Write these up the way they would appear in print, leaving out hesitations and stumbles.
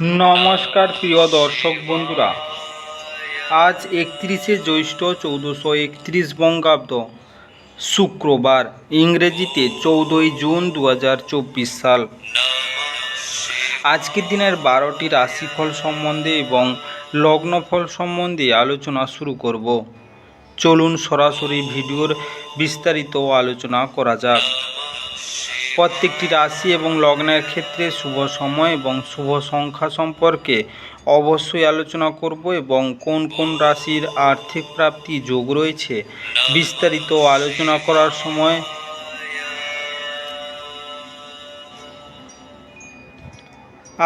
নমস্কার প্রিয় দর্শক বন্ধুরা, আজ 31শে জ্যৈষ্ঠ 1431 বঙ্গাব্দ শুক্রবার, ইংরেজিতে 14ই জুন 2024 সাল। আজকের দিনের 12টি রাশিফল সম্বন্ধে এবং লগ্নফল সম্বন্ধে আলোচনা শুরু করব। চলুন সরাসরি ভিডিওর বিস্তারিত আলোচনা করা যাক। প্রত্যেকটি রাশি এবং লগ্নের ক্ষেত্রে শুভ সময় এবং শুভ সংখ্যা সম্পর্কে অবশ্যই আলোচনা করব এবং কোন কোন রাশির আর্থিক প্রাপ্তি যোগ রয়েছে বিস্তারিত আলোচনা করার সময়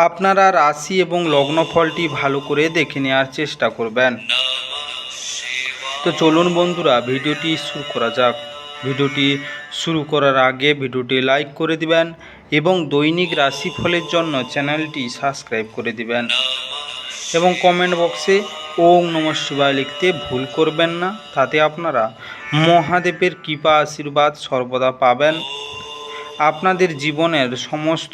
আপনারা রাশি এবং লগ্নফলটি ভালো করে দেখে নেওয়ার চেষ্টা করবেন। তো চলুন বন্ধুরা, ভিডিওটি শুরু করা যাক। ভিডিওটি শুরু করার আগে ভিডিওটি লাইক করে দিবেন এবং দৈনিক রাশিফলের জন্য চ্যানেলটি সাবস্ক্রাইব করে দিবেন এবং কমেন্ট বক্সে ওম নমঃ শিবায় লিখতে ভুল করবেন না। তাতে আপনারা মহাদেবের কৃপা আশীর্বাদ সর্বদা পাবেন। আপনাদের জীবনের সমস্ত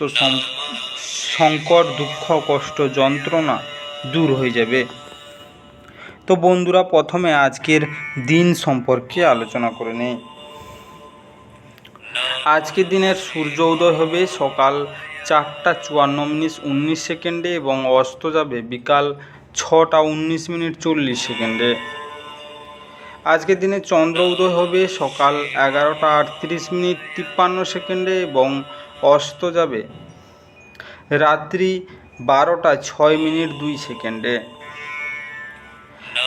সংকট, দুঃখ, কষ্ট, যন্ত্রণা দূর হয়ে যাবে। তো বন্ধুরা, প্রথমে আজকের দিন সম্পর্কে আলোচনা করে নিই। আজকের দিনের সূর্য উদয় হবে সকাল 4:54:19 এবং অস্ত যাবে বিকাল 6:19:40। আজকের দিনে চন্দ্র উদয় হবে সকাল 11:38:53 এবং অস্ত যাবে রাত্রি 12:06:02।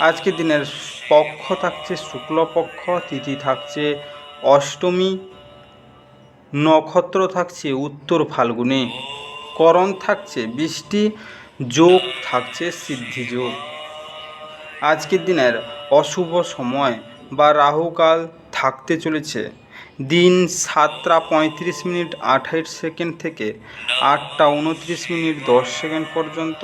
আজকের দিনের পক্ষ থাকছে শুক্লপক্ষ, তিথি থাকছে অষ্টমী, নক্ষত্র থাকছে উত্তর ফাল্গুনে, করণ থাকছে বৃষ্টি, যোগ থাকছে সিদ্ধি যোগ। আজকের দিনের অশুভ সময় বা রাহুকাল থাকতে চলেছে দিন 7:35:28 থেকে 8:29:10 পর্যন্ত,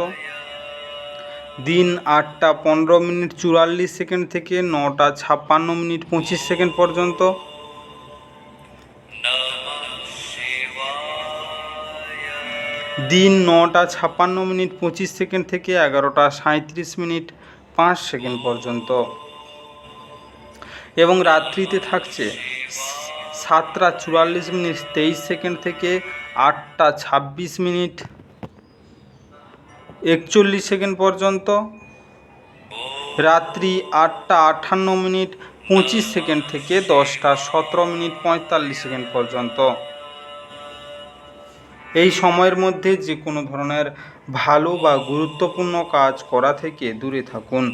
দিন 8:15:44 থেকে 9:56:25 পর্যন্ত, দিন 9:56:25 থেকে 11:37:05 পর্যন্ত এবং রাত্রিতে থাকছে 7:44:23 থেকে 8:26:41 পর্যন্ত, রাত্রি 8:58:25 থেকে 10:17:45 পর্যন্ত। এই সময়ের মধ্যে যে কোনো ধরনের ভালো বা গুরুত্বপূর্ণ কাজ করা থেকে দূরে থাকুন।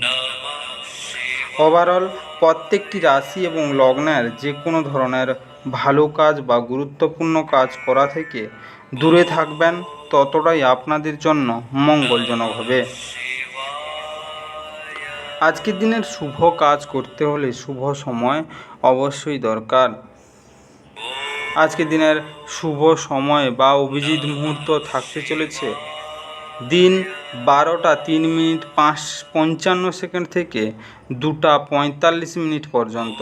ওভারঅল প্রত্যেকটি রাশি এবং লগ্নের যে কোনো ধরনের ভালো কাজ বা গুরুত্বপূর্ণ কাজ করা থেকে দূরে থাকবেন, ততটাই আপনাদের জন্য মঙ্গলজনক হবে। আজকের দিনের শুভ কাজ করতে হলে শুভ সময় অবশ্যই দরকার। আজকের দিনের শুভ সময় বা অভিজিৎ মুহূর্ত থাকতে চলেছে দিন 12:03:55 থেকে 2:45 পর্যন্ত,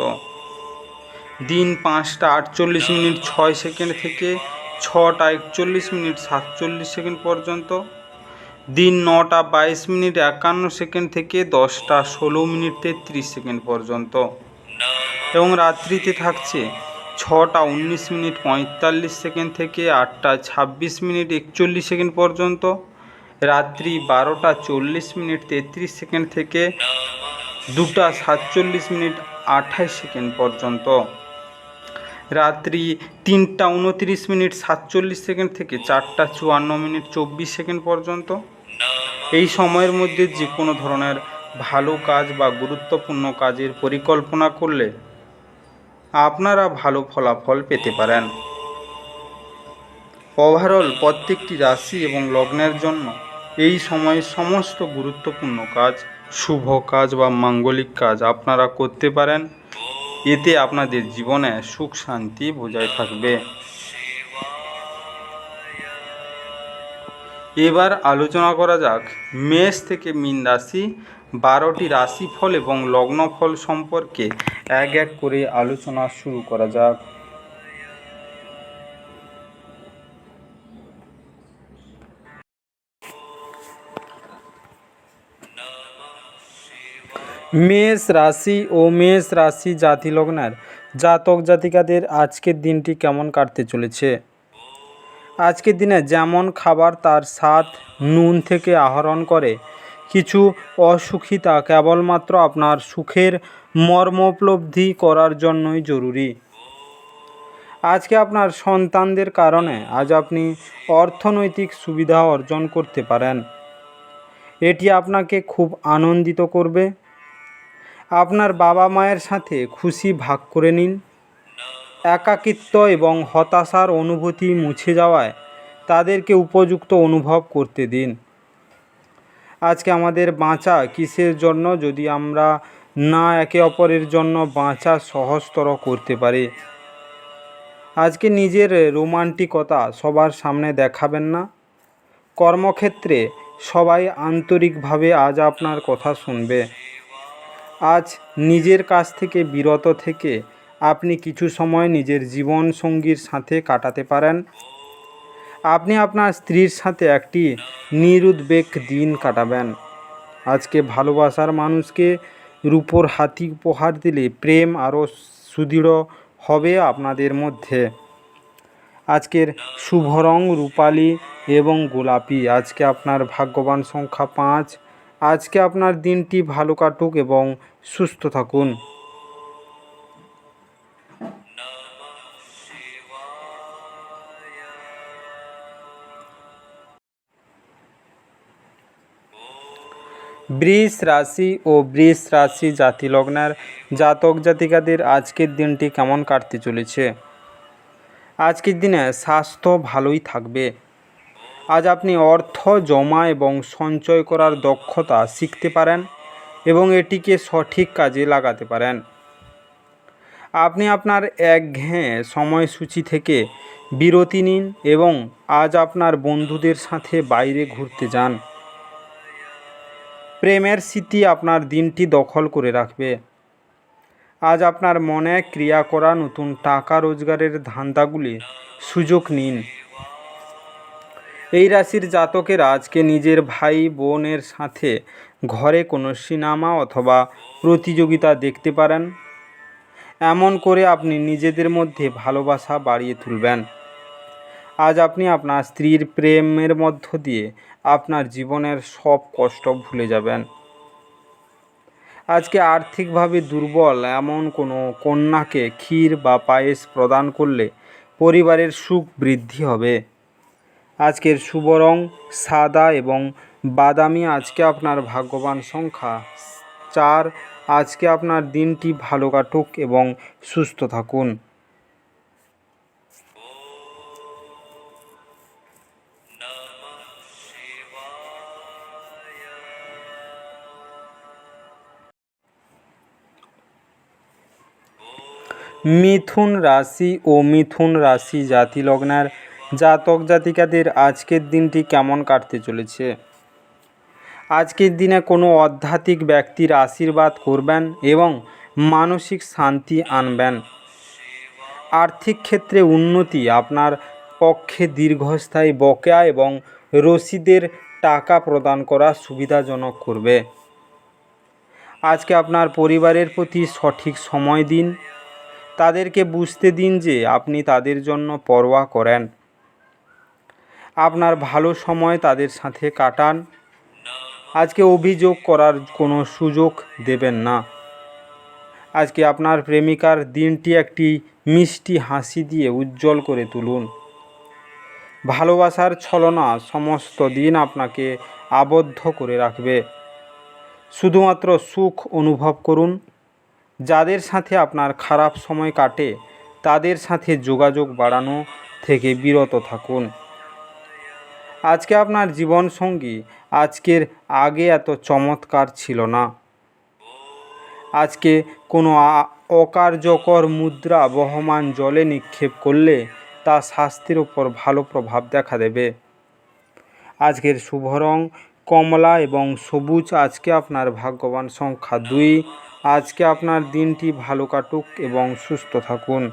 দিন 5:48:06 থেকে 6:41:47 পর্যন্ত, দিন 9:22:51 থেকে 10:16:33 পর্যন্ত এবং রাত্রিতে থাকছে 6:19:45 থেকে 8:26:41 পর্যন্ত, রাত্রি 12:40:33 থেকে 2:47:28 পর্যন্ত, রাত্রি 3:29:47 থেকে 4:54:24 পর্যন্ত। এই সময়ের মধ্যে যে কোনো ধরনের ভালো কাজ বা গুরুত্বপূর্ণ কাজের পরিকল্পনা করলে আপনারা ভালো ফলাফল পেতে পারেন। ওভারঅল প্রত্যেকটি রাশি এবং লগ্নের জন্য এই সময়ে সমস্ত গুরুত্বপূর্ণ কাজ, শুভ কাজ বা মাঙ্গলিক কাজ আপনারা করতে পারেন। এতে আপনাদের জীবনে সুখ শান্তি বজায় থাকবে। এবার আলোচনা করা যাক মেষ থেকে মীন রাশি 12টি রাশিফল এবং লগ্নফল সম্পর্কে এক এক করে আলোচনা শুরু করা যাক। মেষ রাশি ও মেষ রাশি জাতি লগ্নের জাতক জাতিকাদের আজকের দিনটি কেমন কাটতে চলেছে। আজকের দিনে যেমন খাবার তার স্বাদ নুন থেকে আহরণ করে, কিছু অসুখিতা কেবলমাত্র আপনার সুখের মর্ম উপলব্ধি করার জন্যই জরুরি। আজকে আপনার সন্তানদের কারণে আজ আপনি অর্থনৈতিক সুবিধা অর্জন করতে পারেন। এটি আপনাকে খুব আনন্দিত করবে। আপনার বাবা মায়ের সাথে খুশি ভাগ করে নিন। একাকিত্ব এবং হতাশার অনুভূতি মুছে যাওয়ায় তাদেরকে উপযুক্ত অনুভব করতে দিন। আজকে আমাদের বাঁচা কিসের জন্য যদি আমরা না একে অপরের জন্য বাঁচা সহজতর করতে পারি। আজকে নিজের রোমান্টিকতা সবার সামনে দেখাবেন না। কর্মক্ষেত্রে সবাই আন্তরিকভাবে আজ আপনার কথা শুনবে। আজ নিজের কাছ থেকে বিরত থেকে আপনি কিছু সময় নিজের জীবন সঙ্গীর সাথে কাটাতে পারেন। আপনি আপনার স্ত্রীর সাথে একটি নিরুদ্বেগ দিন কাটাবেন। আজকে ভালোবাসার মানুষকে রূপোর হাতি উপহার দিলে প্রেম আরও সুদৃঢ় হবে আপনাদের মধ্যে। আজকের শুভ রং রূপালী এবং গোলাপি। আজকে আপনার ভাগ্যবান সংখ্যা 5। আজকে আপনার দিনটি ভালো কাটুক এবং সুস্থ থাকুন। বৃষ রাশি ও বৃষ রাশি জাতি লগ্নের জাতক জাতিকাদের আজকের দিনটি কেমন কাটতে চলেছে। আজকের দিনে স্বাস্থ্য ভালোই থাকবে। আজ আপনি অর্থ জমা এবং সঞ্চয় করার দক্ষতা শিখতে পারেন এবং এটিকে সঠিক কাজে লাগাতে পারেন। আপনি আপনার একঘেয়ে সময়সূচি থেকে বিরতি নিন এবং আজ আপনার বন্ধুদের সাথে বাইরে ঘুরতে যান। প্রেমের স্মৃতি আপনার দিনটি দখল করে রাখবে। আজ আপনার মনে ক্রিয়া করা নতুন টাকা রোজগারের ধান্দাগুলি সুযোগ নিন। এই রাশির জাতকেরা আজকে নিজের ভাই বোনের সাথে ঘরে কোনো সিনেমা অথবা প্রতিযোগিতা দেখতে পারেন। এমন করে আপনি নিজেদের মধ্যে ভালোবাসা বাড়িয়ে তুলবেন। আজ আপনি আপনার স্ত্রীর প্রেমের মধ্য দিয়ে আপনার জীবনের সব কষ্ট ভুলে যাবেন। আজকে আর্থিকভাবে দুর্বল এমন কোনো কন্যাকে ক্ষীর বা পায়েস প্রদান করলে পরিবারের সুখ বৃদ্ধি হবে। আজকের শুভ রং সাদা এবং বাদামি। আজকে আপনার ভাগ্যবান সংখ্যা 4। আজকে আপনার দিনটি ভালো কাটুক এবং সুস্থ থাকুন। মিথুন রাশি ও মিথুন রাশি জাতি লগ্নের জাতক জাতিকাদের আজকের দিনটি কেমন কাটতে চলেছে। আজকের দিনে কোনো আধ্যাত্মিক ব্যক্তির আশীর্বাদ করবেন এবং মানসিক শান্তি আনবেন। আর্থিক ক্ষেত্রে উন্নতি আপনার পক্ষে দীর্ঘস্থায়ী বকেয়া এবং রসিদের টাকা প্রদান করা সুবিধাজনক করবে। আজকে আপনার পরিবারের প্রতি সঠিক সময় দিন। তাদেরকে বুঝতে দিন যে আপনি তাদের জন্য পরোয়া করেন। আপনার ভালো সময় তাদের সাথে কাটান। আজকে অভিযোগ করার কোনো সুযোগ দেবেন না। আজকে আপনার প্রেমিকার দিনটি একটি মিষ্টি হাসি দিয়ে উজ্জ্বল করে তুলুন। ভালোবাসার ছলনা সমস্ত দিন আপনাকে আবদ্ধ করে রাখবে। শুধুমাত্র সুখ অনুভব করুন। যাদের সাথে আপনার খারাপ সময় কাটে তাদের সাথে যোগাযোগ বাড়ানো থেকে বিরত থাকুন। আজকে আপনার জীবনসঙ্গী আজকের আগে এত চমৎকার ছিল না। আজকে কোনো অকার্যকর মুদ্রা বহমান জলে নিক্ষেপ করলে তা স্বাস্থ্যের উপর ভালো প্রভাব দেখা দেবে। আজকের শুভ রং কমলা এবং সবুজ। আজকে আপনার ভাগ্যবান সংখ্যা 2। আজকে আপনার দিনটি ভালো কাটুক এবং সুস্থ থাকুন।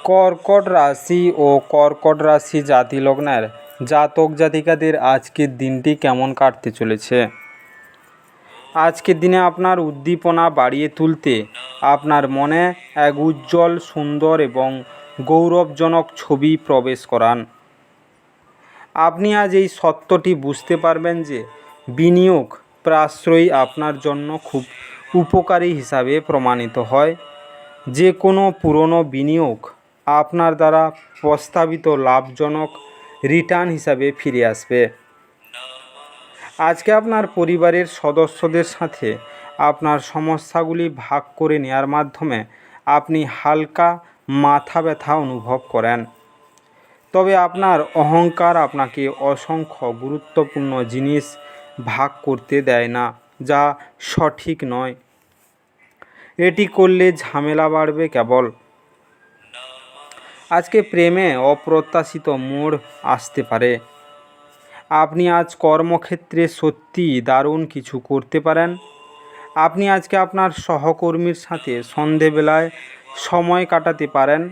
কর্কট রাশি ও কর্কট রাশি জাতি লগ্নের জাতক জাতিকাদের আজকের দিনটি কেমন কাটতে চলেছে। আজকের দিনে আপনার উদ্দীপনা বাড়িয়ে তুলতে আপনার মনে এক উজ্জ্বল, সুন্দর এবং গৌরবজনক ছবি প্রবেশ করান। আপনি আজ এই সত্যটি বুঝতে পারবেন যে বিনিয়োগ প্রাশ্রয়ী আপনার জন্য খুব উপকারী হিসাবে প্রমাণিত হয়। যে কোনো পুরনো বিনিয়োগ আপনার দ্বারা প্রস্তাবিত লাভজনক রিটার্ন হিসাবে ফিরে আসবে। আজকে আপনার পরিবারের সদস্যদের সাথে আপনার সমস্যাগুলি ভাগ করে নেওয়ার মাধ্যমে আপনি হালকা মাথা ব্যথা অনুভব করেন। তবে আপনার অহংকার আপনাকে অসংখ্য গুরুত্বপূর্ণ জিনিস ভাগ করতে দেয় না, যা সঠিক নয়। এটি করলে ঝামেলা বাড়বে কেবল। আজকে প্রেমে অপ্রত্যাশিত মোড় আসতে পারে। আপনি আজ কর্মক্ষেত্রে সত্যিই দারুণ কিছু করতে পারেন। আপনি আজকে আপনার সহকর্মীর সাথে সন্ধেবেলায় সময় কাটাতে পারেন,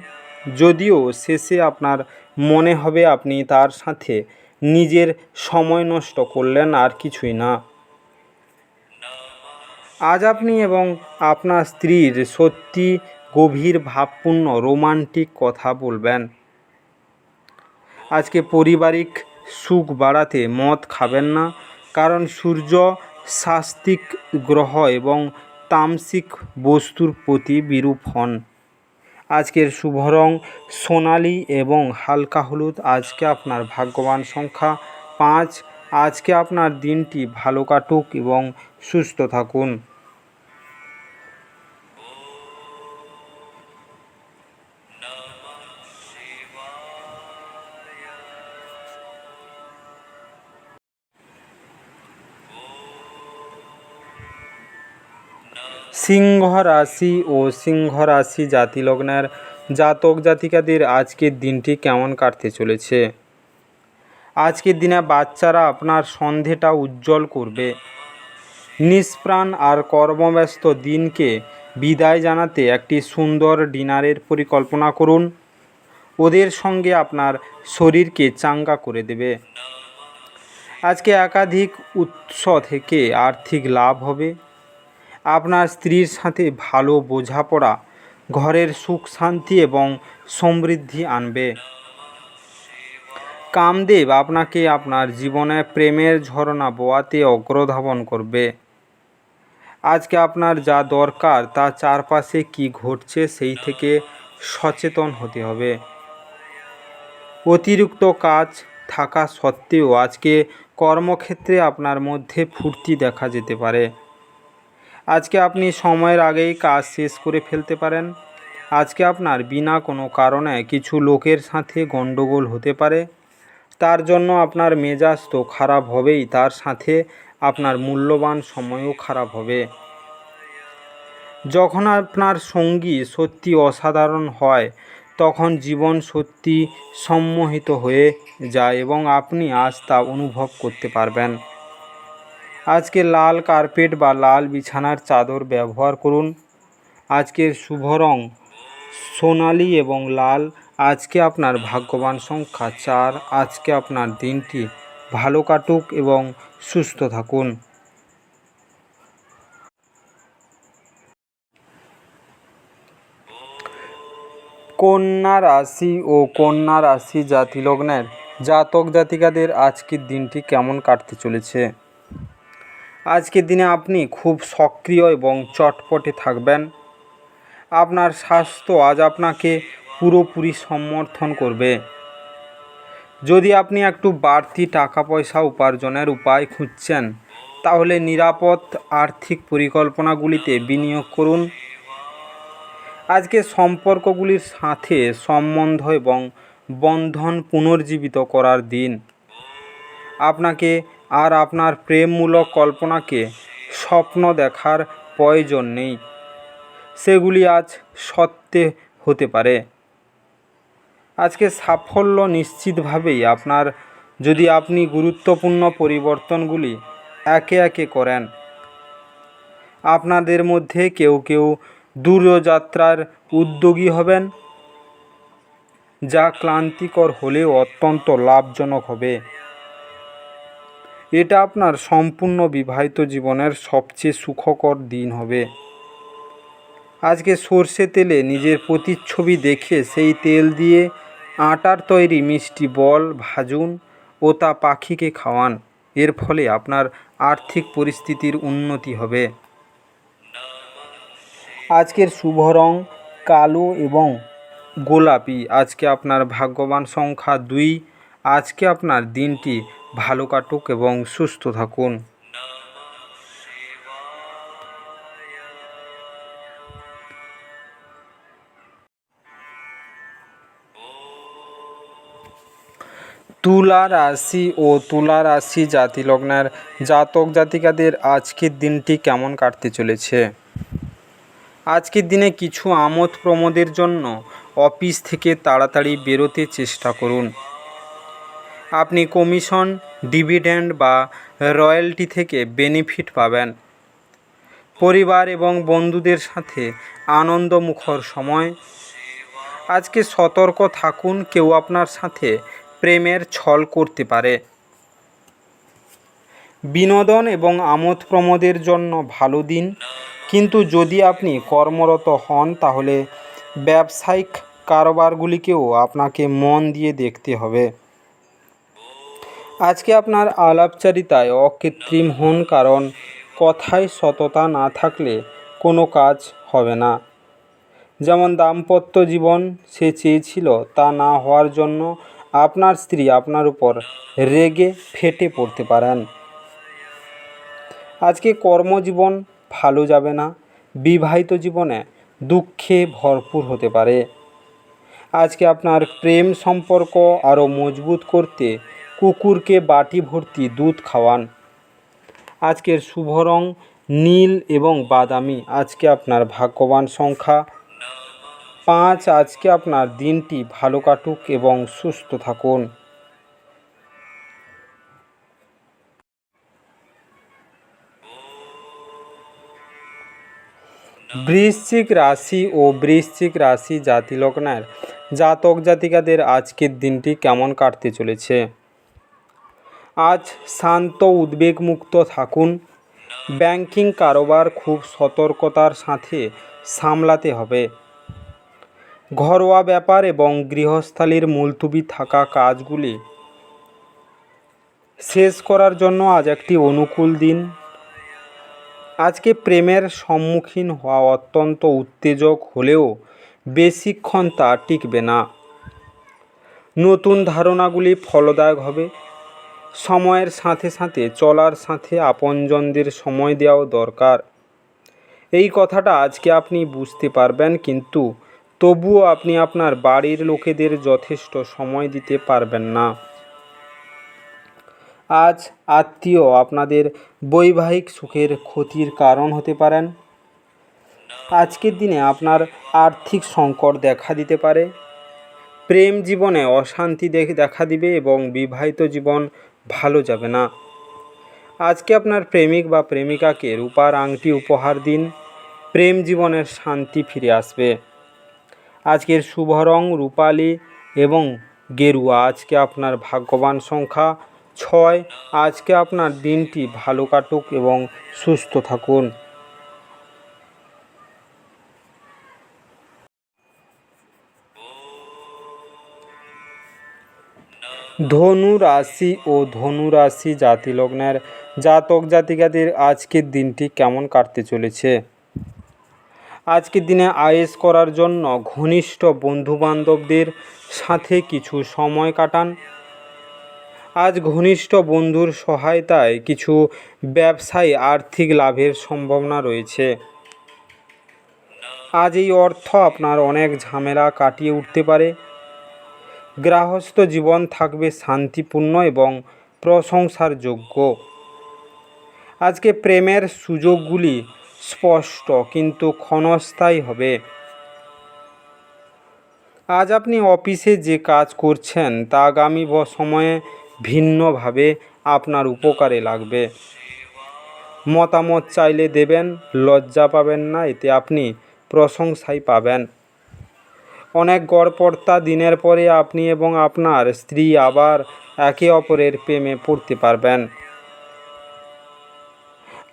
যদিও শেষে আপনার মনে হবে আপনি তার সাথে নিজের সময় নষ্ট করলেন, আর কিছুই না। আজ আপনি এবং আপনার স্ত্রীর সত্যি গভীর ভাবপূর্ণ রোমান্টিক কথা বলবেন। আজকে পারিবারিক সুখ বাড়াতে মদ খাবেন না, কারণ সূর্য সাত্ত্বিক গ্রহ এবং তামসিক বস্তুর প্রতি বিরূপ হন। আজকের শুভ রং সোনালি এবং হালকা হলুদ। আজকে আপনার ভাগ্যবান সংখ্যা 5। আজকে আপনার দিনটি ভালো কাটুক এবং সুস্থ থাকুন। সিংহ রাশি ও সিংহ রাশি জাতি লগ্নের জাতক জাতিকাদের আজকের দিনটি কেমন কাটতে চলেছে। আজকের দিনে বাচ্চারা আপনার সন্ধেটা উজ্জ্বল করবে। নিষ্প্রাণ আর কর্মব্যস্ত দিনকে বিদায় জানাতে একটি সুন্দর ডিনারের পরিকল্পনা করুন। ওদের সঙ্গে আপনার শরীরকে চাঙ্গা করে দেবে। আজকে একাধিক উৎস থেকে আর্থিক লাভ হবে। আপনার স্ত্রীর সাথে ভালো বোঝাপড়া ঘরের সুখ শান্তি এবং সমৃদ্ধি আনবে। কামদেব আপনাকে আপনার জীবনে প্রেমের ঝরনা বোয়াতে অগ্রধাবন করবে। আজকে আপনার যা দরকার তা চারপাশে কি ঘটছে সেই থেকে সচেতন হতে হবে। অতিরিক্ত কাজ থাকা সত্ত্বেও আজকে কর্মক্ষেত্রে আপনার মধ্যে ফুর্তি দেখা যেতে পারে। আজকে আপনি সময়ের আগেই কাজ শেষ করে ফেলতে পারেন। আজকে আপনার বিনা কোনো কারণে কিছু লোকের সাথে গণ্ডগোল হতে পারে। তার জন্য আপনার মেজাজ তো খারাপ হবেই, তার সাথে আপনার মূল্যবান সময়ও খারাপ হবে। যখন আপনার সঙ্গী সত্যি অসাধারণ হয় তখন জীবন সত্যি সম্মোহিত হয়ে যায় এবং আপনি আজ তা অনুভব করতে পারবেন। আজকে লাল কার্পেট বা লাল বিছানার চাদর ব্যবহার করুন। আজকের শুভ রং সোনালি এবং লাল। আজকে আপনার ভাগ্যবান সংখ্যা 4। আজকে আপনার দিনটি ভালো কাটুক এবং সুস্থ থাকুন। কন্যা রাশি ও কন্যা রাশি জাতি লগ্নের জাতক জাতিকাদের আজকের দিনটি কেমন কাটতে চলেছে। আজকের দিনে আপনি খুব সক্রিয় এবং চটপটে থাকবেন। আপনার স্বাস্থ্য আজ আপনাকে পুরোপুরি সমর্থন করবে। যদি আপনি একটু বাড়তি টাকা পয়সা উপার্জনের উপায় খুঁজছেন, তাহলে নিরাপদ আর্থিক পরিকল্পনাগুলিতে বিনিয়োগ করুন। আজকে সম্পর্কগুলির সাথে সম্বন্ধ এবং বন্ধন পুনর্জীবিত করার দিন। আপনাকে আর আপনার প্রেমমূলক কল্পনাকে স্বপ্ন দেখার প্রয়োজন নেই, সেগুলি আজ সত্যি হতে পারে। আজকে সাফল্য নিশ্চিতভাবেই আপনার, যদি আপনি গুরুত্বপূর্ণ পরিবর্তনগুলি একে একে করেন। আপনাদের মধ্যে কেউ কেউ দূরযাত্রার উদ্যোগী হবেন। যা ক্লান্তিকর হলেও অত্যন্ত লাভজনক হবে। এটা আপনার সম্পূর্ণ বিবাহিত জীবনের সবচেয়ে সুখকর দিন হবে। আজকে সর্ষে তেলে নিজের প্রতিচ্ছবি দেখে সেই তেল দিয়ে আটার তৈরি মিষ্টি বল ভাজুন ও তা পাখিকে খাওয়ান। এর ফলে আপনার আর্থিক পরিস্থিতির উন্নতি হবে। আজকের শুভ রং কালো এবং গোলাপি। আজকে আপনার ভাগ্যবান সংখ্যা 2। আজকে আপনার দিনটি ভালো কাটুক এবং সুস্থ থাকুন। তুলা রাশি ও তুলা রাশি জাতি লগ্নের জাতক জাতিকাদের আজকের দিনটি কেমন কাটতে চলেছে? আজকের দিনে কিছু আমোদ প্রমোদের জন্য অফিস থেকে তাড়াতাড়ি বেরোতে চেষ্টা করুন। আপনি কমিশন, ডিভিডেন্ড বা রয়্যালটি থেকে বেনিফিট পাবেন। পরিবার এবং বন্ধুদের সাথে আনন্দমুখর সময়। আজকে সতর্ক থাকুন, কেউ আপনার সাথে প্রেমের ছল করতে পারে। বিনোদন এবং আমোদ প্রমোদের জন্য ভালো দিন, কিন্তু যদি আপনি কর্মরত হন তাহলে ব্যবসায়িক কারবারগুলিকেও আপনাকে মন দিয়ে দেখতে হবে। আজকে আপনার আলাপচারিতায় অকৃত্রিম হন, কারণ কথায় সততা না থাকলে কোনো কাজ হবে না। যেমন দাম্পত্য জীবন সে চেয়েছিল তা না হওয়ার জন্য আপনার স্ত্রী আপনার উপর রেগে ফেটে পড়তে পারেন। আজকে কর্মজীবন ভালো যাবে না, বিবাহিত জীবনে দুঃখে ভরপুর হতে পারে। আজকে আপনার প্রেম সম্পর্ক আরও মজবুত করতে কুকুরকে বাটি ভর্তি দুধ খাওয়ান। আজকের শুভ রং নীল এবং বাদামি। আজকে আপনার ভাগ্যবান সংখ্যা 5। আজকে আপনার দিনটি ভালো কাটুক এবং সুস্থ থাকুন। বৃশ্চিক রাশি ও বৃশ্চিক রাশি জাতি লগ্নের জাতক জাতিকাদের আজকের দিনটি কেমন কাটতে চলেছে? আজ শান্ত উদ্বেগমুক্ত থাকুন। ব্যাংকিং কারবার খুব সতর্কতার সাথে সামলাতে হবে। ঘরোয়া ব্যাপার এবং গৃহস্থালির মুলতুবি থাকা কাজগুলি শেষ করার জন্য আজ একটি অনুকূল দিন। আজকে প্রেমের সম্মুখীন হওয়া অত্যন্ত উত্তেজক হলেও বেশিক্ষণ তা টিকবে না। নতুন ধারণাগুলি ফলদায়ক হবে। সময়ের সাথে সাথে চলার সাথে আপনজনদের সময় দেওয়াও দরকার। এই কথাটা আজকে আপনি বুঝতে পারবেন, কিন্তু তবুও আপনি আপনার বাড়ির লোকেদের যথেষ্ট সময় দিতে পারবেন না। আজ আত্মীয় আপনাদের বৈবাহিক সুখের ক্ষতির কারণ হতে পারেন। আজকের দিনে আপনার আর্থিক সংকট দেখা দিতে পারে। প্রেম জীবনে অশান্তি দেখা দিবে এবং বিবাহিত জীবন ভালো যাবে না। আজকে আপনার প্রেমিক বা প্রেমিকাকে রূপার আংটি উপহার দিন। প্রেম জীবনের শান্তি ফিরে আসবে। আজকের শুভ রং রূপালি এবং গেরুয়া। আজকে আপনার ভাগ্যবান সংখ্যা 6। আজকে আপনার দিনটি ভালো কাটুক এবং সুস্থ থাকুন। ধনু রাশি ও ধনু রাশি জাতি লগ্নের জাতক জাতিকাদের আজকের দিনটি কেমন কাটতে চলেছে? আজকের দিনে আয়েশ করার জন্য ঘনিষ্ঠ বন্ধুবান্ধবদের সাথে কিছু সময় কাটান। আজ ঘনিষ্ঠ বন্ধুর সহায়তায় কিছু ব্যবসায় আর্থিক লাভের সম্ভাবনা রয়েছে। আজ এই অর্থ আপনার অনেক ঝামেলা কাটিয়ে উঠতে পারে। গৃহস্থ জীবন থাকবে শান্তিপূর্ণ এবং প্রশংসার যোগ্য। আজকে প্রেমের সুযোগগুলি স্পষ্ট কিন্তু ক্ষণস্থায়ী হবে। আজ আপনি অফিসে যে কাজ করছেন তা আগামী সময়ে ভিন্নভাবে আপনার উপকারে লাগবে। মতামত চাইলে দেবেন, লজ্জা পাবেন না, এতে আপনি প্রশংসাই পাবেন। অনেক গড়পড়তা দিনের পরে আপনি এবং আপনার স্ত্রী আবার একে অপরের প্রেমে পড়তে পারবেন।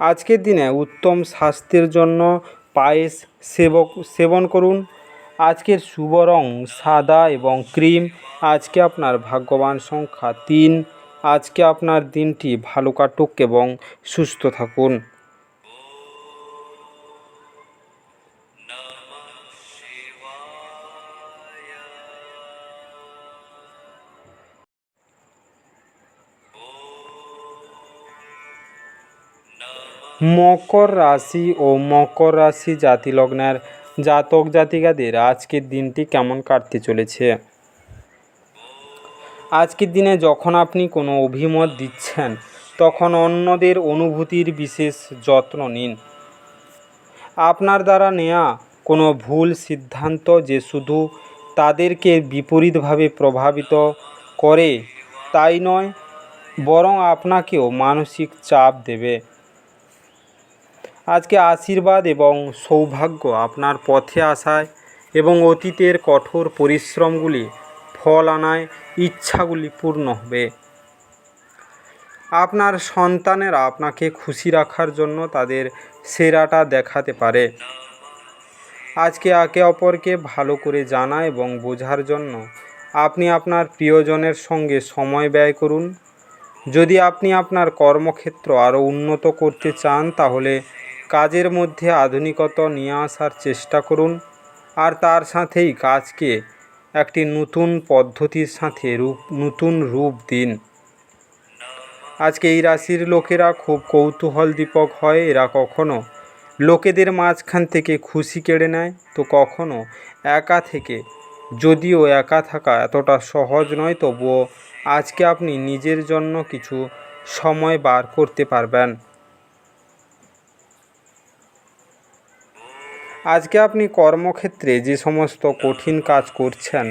আজকের দিনে উত্তম স্বাস্থ্যের জন্য পায়েস সেবন করুন। আজকের শুভ রং সাদা এবং ক্রিম। আজকে আপনার ভাগ্যবান সংখ্যা 3। আজকে আপনার দিনটি ভালো কাটুক এবং সুস্থ থাকুন। মকর রাশি ও মকর রাশি জাতি লগ্নের জাতক জাতিকাদের আজকের দিনটি কেমন কাটতে চলেছে। আজকের দিনে যখন আপনি কোনো অভিমত দিচ্ছেন তখন অন্যদের অনুভূতির বিশেষ যত্ন নিন। আপনার দ্বারা নেওয়া কোনো ভুল সিদ্ধান্ত যে শুধু তাদেরকে বিপরীতভাবে প্রভাবিত করে তাই নয়, বরং আপনাকেও মানসিক চাপ দেবে। আজকে আশীর্বাদ এবং সৌভাগ্য আপনার পথে আসায় এবং অতীতের কঠোর পরিশ্রমগুলি ফল আনায় ইচ্ছাগুলি পূর্ণ হবে। আপনার সন্তানেরা আপনাকে খুশি রাখার জন্য তাদের সেরাটা দেখাতে পারে। আজকে একে অপরকে ভালো করে জানা এবং বোঝার জন্য আপনি আপনার প্রিয়জনের সঙ্গে সময় ব্যয় করুন। যদি আপনি আপনার কর্মক্ষেত্র আরও উন্নত করতে চান তাহলে কাজের মধ্যে আধুনিকতা নিয়ে আসার চেষ্টা করুন, আর তার সাথেই কাজকে একটি নতুন পদ্ধতির সাথে নতুন রূপ দিন। আজকে এই রাশির লোকেরা খুব কৌতূহলদীপক হয়। এরা কখনো লোকেদের মাঝখান থেকে খুশি কেড়ে নেয়, তো কখনো একা থেকে। যদিও একা থাকা এতটা সহজ নয়, তবুও আজকে আপনি নিজের জন্য কিছু সময় বার করতে পারবেন। আজকে আপনি কর্মক্ষেত্রে যে সমস্ত কঠিন কাজ করছেন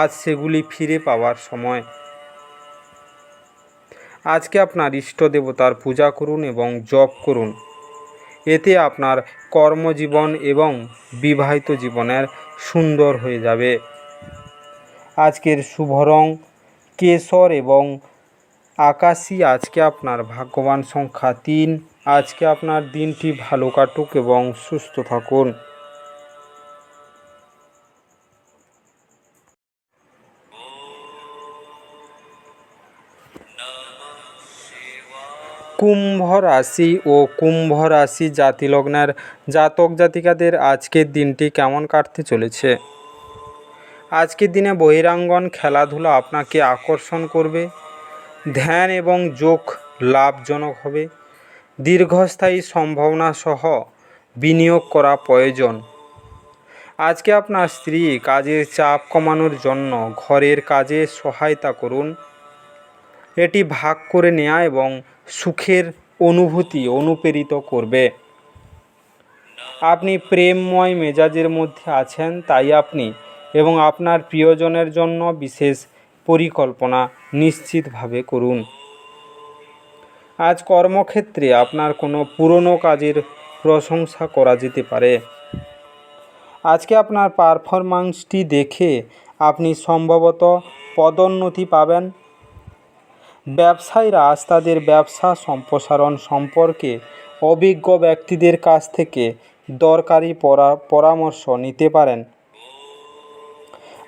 আজ সেগুলি ফিরে পাওয়ার সময়। আজকে আপনার ইষ্ট দেবতার পূজা করুন এবং জপ করুন। এতে আপনার কর্মজীবন এবং বিবাহিত জীবনের সুন্দর হয়ে যাবে। আজকের শুভ রং কেশর এবং আকাশী। আজকে আপনার ভাগ্যবান সংখ্যা 3। আজকে আপনার দিনটি ভালো কাটুক এবং সুস্থ থাকুন। কুম্ভ রাশি ও কুম্ভ রাশি জাতি লগ্নের জাতক জাতিকাদের আজকের দিনটি কেমন কাটতে চলেছে। আজকের দিনে বহিরাঙ্গন খেলাধুলা আপনাকে আকর্ষণ করবে। ধ্যান এবং যোগ লাভজনক হবে। দীর্ঘস্থায়ী সম্ভাবনা সহ বিনিয়োগ করা প্রয়োজন। আজকে আপনার স্ত্রী কাজের চাপ কমানোর জন্য ঘরের কাজে সহায়তা করুন। এটি ভাগ করে নেওয়া এবং সুখের অনুভূতি অনুপ্রেরিত করবে। আপনি প্রেমময় মেজাজের মধ্যে আছেন, তাই আপনি এবং আপনার প্রিয়জনের জন্য বিশেষ পরিকল্পনা নিশ্চিতভাবে করুন। আজ কর্মক্ষেত্রে আপনার কোনো পুরনো কাজের প্রশংসা করা যেতে পারে। আজকে আপনার পারফরম্যান্সটি দেখে আপনি সম্ভবত পদোন্নতি পাবেন। ব্যবসায়ীরা আজ তাদের ব্যবসা সম্প্রসারণ সম্পর্কে অভিজ্ঞ ব্যক্তিদের কাছ থেকে দরকারি পরামর্শ নিতে পারেন।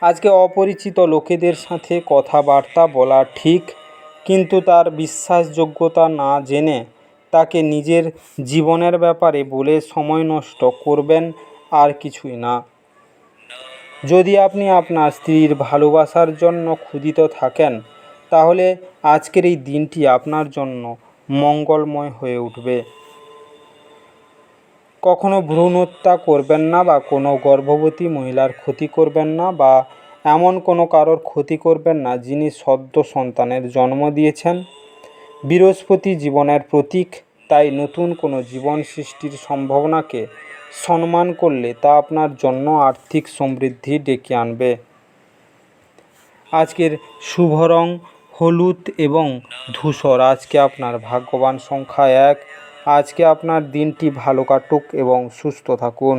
আজকে অপরিচিত লোকেদের সাথে কথাবার্তা বলা ঠিক, কিন্তু তার বিশ্বাসযোগ্যতা না জেনে তাকে নিজের জীবনের ব্যাপারে বলে সময় নষ্ট করবেন, আর কিছুই না। যদি আপনি আপনার স্ত্রীর ভালোবাসার জন্য ক্ষুধিত থাকেন তাহলে আজকের এই দিনটি আপনার জন্য মঙ্গলময় হয়ে উঠবে। কখনো ভ্রূণ হত্যা করবেন না বা কোনো গর্ভবতী মহিলার ক্ষতি করবেন না বা এমন কোনো কারোর ক্ষতি করবেন না যিনি সদ্য সন্তানের জন্ম দিয়েছেন। বৃহস্পতি জীবনের প্রতীক, তাই নতুন কোনো জীবন সৃষ্টির সম্ভাবনাকে সম্মান করলে তা আপনার জন্য আর্থিক সমৃদ্ধি ডেকে আনবে। আজকের শুভ রং হলুদ এবং ধূসর। আজকে আপনার ভাগ্যবান সংখ্যা 1। আজকে আপনার দিনটি ভালো কাটুক এবং সুস্থ থাকুন।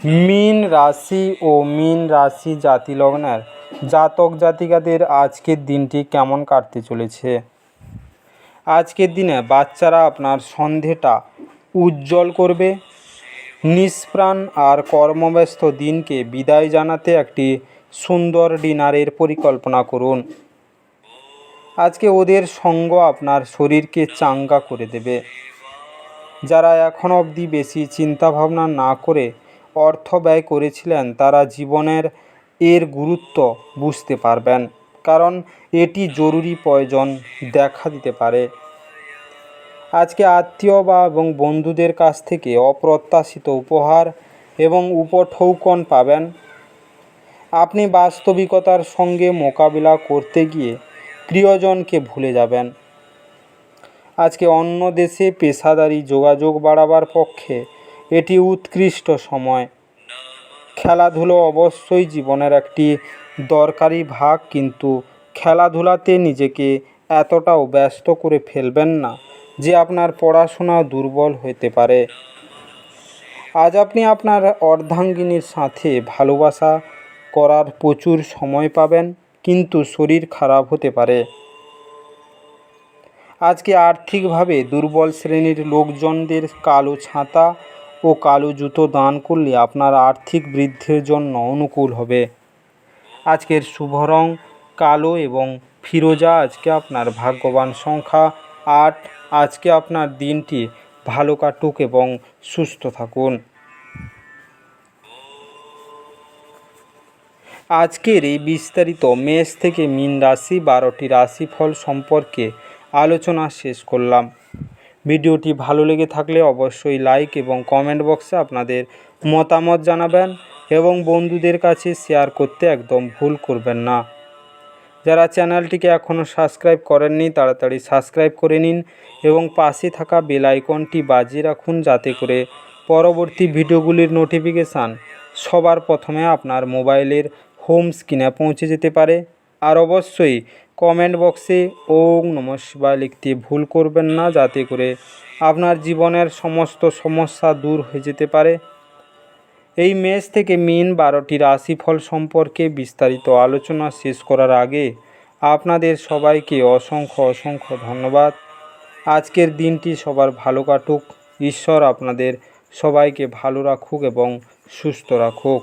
মীন রাশি ও মীন রাশি জাতি লগ্নের জাতক জাতিকাদের আজকের দিনটি কেমন কাটতে চলেছে। আজকের দিনে বাচ্চারা আপনার সন্ধেটা উজ্জ্বল করবে। নিষ্প্রাণ আর কর্মব্যস্ত দিনকে বিদায় জানাতে একটি সুন্দর ডিনারের পরিকল্পনা করুন। আজকে ওদের সঙ্গ আপনার শরীরকে চাঙ্গা করে দেবে। যারা এখন অবধি বেশি চিন্তাভাবনা না করে অর্থ ব্যয় করেছিলেন তারা জীবনের এর গুরুত্ব বুঝতে পারবেন, কারণ এটি জরুরি প্রয়োজন দেখা দিতে পারে। আজকে আত্মীয় এবং বন্ধুদের কাছ থেকে অপ্রত্যাশিত উপহার এবং উপঢৌকন পাবেন। আপনি বাস্তবিকতার সঙ্গে মোকাবিলা করতে গিয়ে প্রিয়জনকে ভুলে যাবেন। আজকে অন্য দেশে পেশাদারি যোগাযোগ বাড়াবার পক্ষে এটি উৎকৃষ্ট সময়। খেলাধুলো অবশ্যই জীবনের একটি দরকারি ভাগ, কিন্তু খেলাধুলাতে নিজেকে এতটাও ব্যস্ত করে ফেলবেন না যে আপনার পড়াশোনা দুর্বল হতে পারে। আজ আপনি আপনার অর্ধাঙ্গিনীর সাথে ভালোবাসা করার প্রচুর সময় পাবেন, কিন্তু শরীর খারাপ হতে পারে। আজকে আর্থিকভাবে দুর্বল শ্রেণীর লোকজনদের কালো ছাতা ও কালো জুতো দান করলে আপনার আর্থিক বৃদ্ধির জন্য অনুকূল হবে। আজকের শুভ রং কালো এবং ফিরোজা। আজকে আপনার ভাগ্যবান সংখ্যা 8। আজকে আপনার দিনটি ভালো কাটুক এবং সুস্থ থাকুন। আজকের এই বিস্তারিত মেষ থেকে মীন রাশি 12টি রাশিফল সম্পর্কে আলোচনা শেষ করলাম। ভিডিওটি ভালো লেগে থাকলে অবশ্যই লাইক এবং কমেন্ট বক্সে আপনাদের মতামত জানাবেন এবং বন্ধুদের কাছে শেয়ার করতে একদম ভুল করবেন না। যারা চ্যানেলটিকে এখনও সাবস্ক্রাইব করেননি তাড়াতাড়ি সাবস্ক্রাইব করে নিন এবং পাশে থাকা বেল আইকনটি বাজিয়ে রাখুন, যাতে করে পরবর্তী ভিডিওগুলির নোটিফিকেশান সবার প্রথমে আপনার মোবাইলের হোম স্ক্রিনে পৌঁছে যেতে পারে। আর অবশ্যই কমেন্ট বক্সে ওম নমঃ শিবায় লিখতে ভুল করবেন না, যাতে করে আপনার জীবনের সমস্ত সমস্যা দূর হয়ে যেতে পারে। এই মেষ থেকে মীন 12টি রাশিফল সম্পর্কে বিস্তারিত আলোচনা শেষ করার আগে আপনাদের সবাইকে অসংখ্য ধন্যবাদ। আজকের দিনটি সবার ভালো কাটুক। ঈশ্বর আপনাদের সবাইকে ভালো রাখুক এবং সুস্থ রাখুক।